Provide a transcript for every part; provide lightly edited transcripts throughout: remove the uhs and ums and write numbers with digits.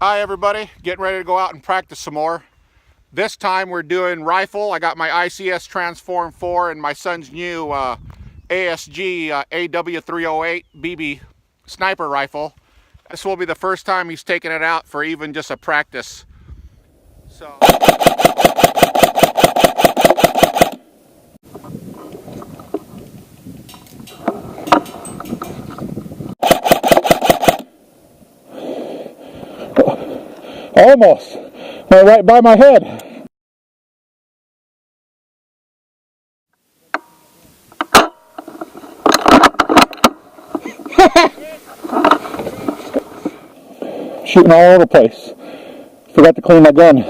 Hi everybody, getting ready to go out and practice some more. This time we're doing rifle. I got my ICS Transform 4 and my son's new ASG AW308 BB sniper rifle. This will be the first time he's taken it out for even just a practice. So. Almost. Right by my head. Shooting all over the place. Forgot to clean my gun.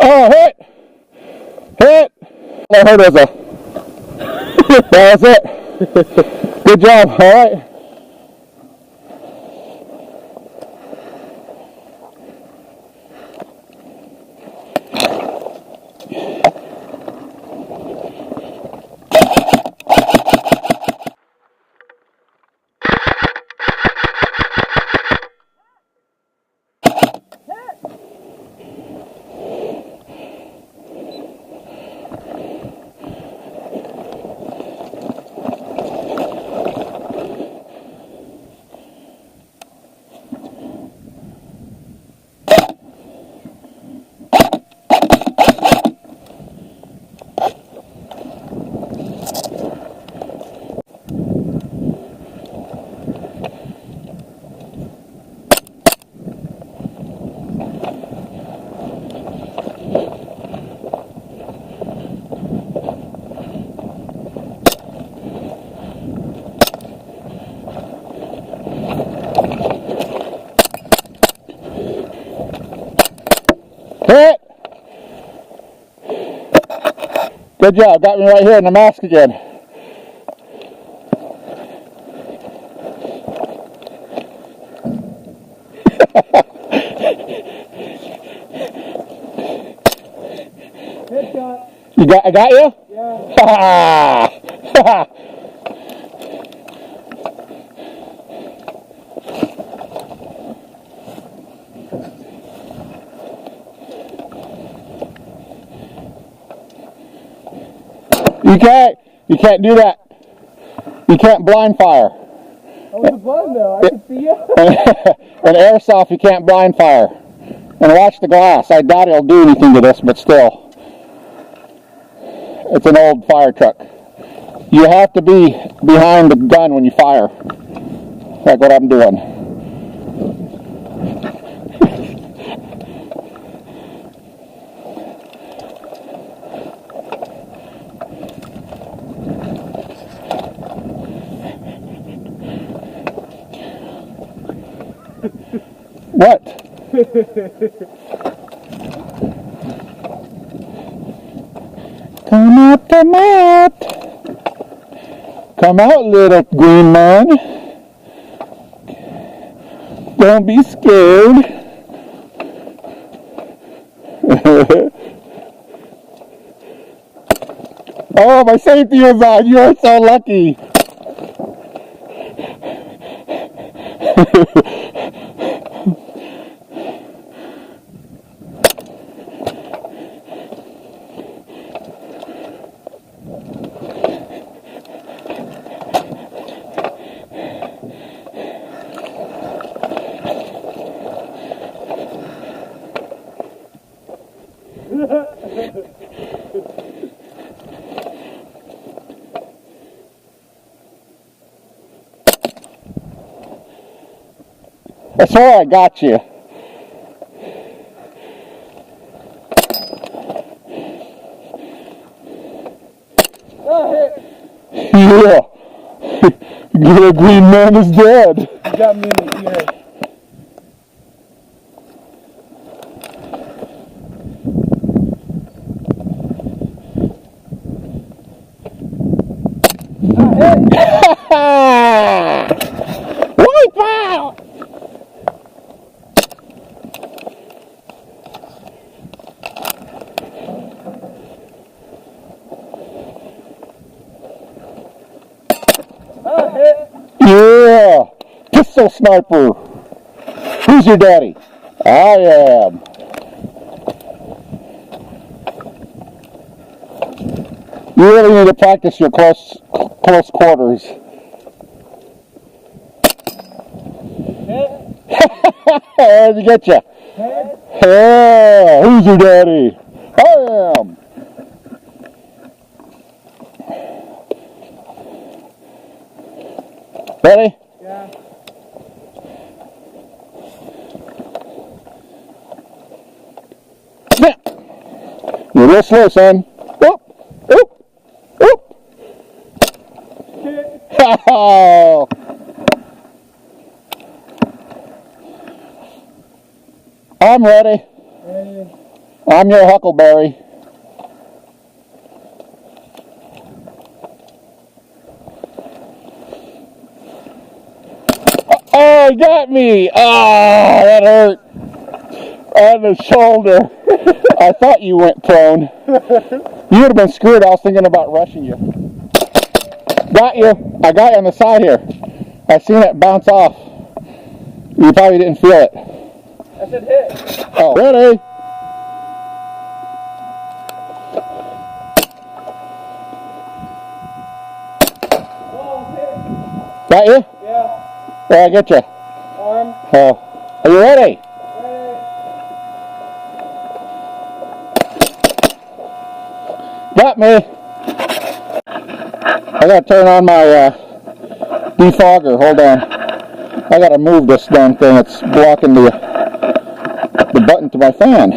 Oh, hit! Hit! All I heard was a... That was it. Good job, alright? Hit! Good job, got me right here in the mask again. Headshot. I got you? Yeah. You can't do that. You can't blind fire. I was blind though. I could see you. In airsoft, you can't blind fire. And watch the glass. I doubt it'll do anything to this, but still. It's an old fire truck. You have to be behind the gun when you fire. Like what I'm doing. What? Come out the mat. Come out, little green man. Don't be scared. Oh, my safety is on. You are so lucky. I swear I got you. Oh, hit. Yeah. The green man is dead. You got me in the ear. Wipe out! Oh, hit. Yeah! Pistol sniper! Who's your daddy? I am. You really need to practice your close quarters. Where'd he get you? Yeah, who's your daddy? I am. Ready? Yeah. Yeah. You're real slow, son. Whoop, whoop, whoop. Oh. I'm ready. Ready. I'm your Huckleberry. Oh, he got me. Oh, that hurt. On the shoulder. I thought you went prone. You would have been screwed. I was thinking about rushing you. Got you. I got you on the side here. I seen it bounce off. You probably didn't feel it. I said hit. Oh, ready? Oh, hit. Got you? Yeah. Where'd I get you? Arm. Oh, are you ready? Ready. Got me. I gotta turn on my defogger. Hold on. I gotta move this darn thing. It's blocking the button to my fan.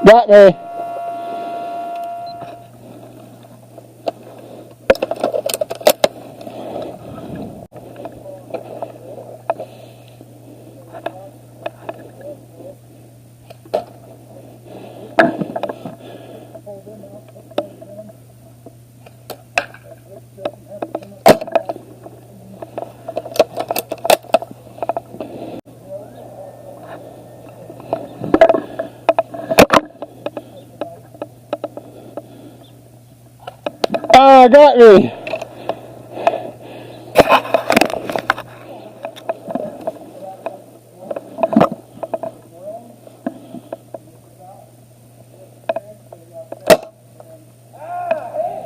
Got me. Ah, got me.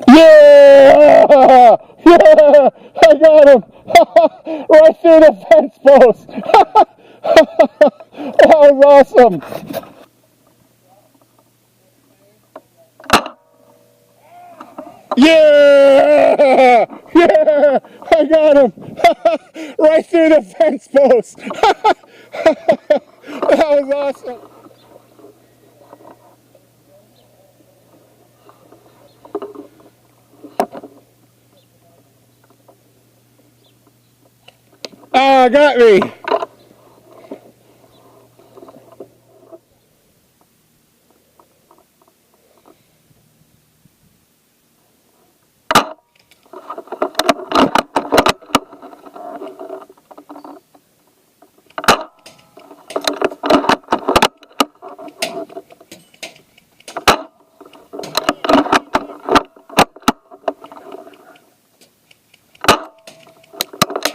Yeah! Yeah! I got him! Right through the fence post! That was awesome! Yeah! Yeah! I got him! Right through the fence post! That was awesome! Ah, got me!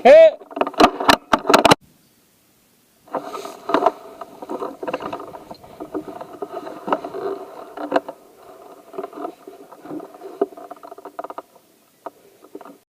Hit!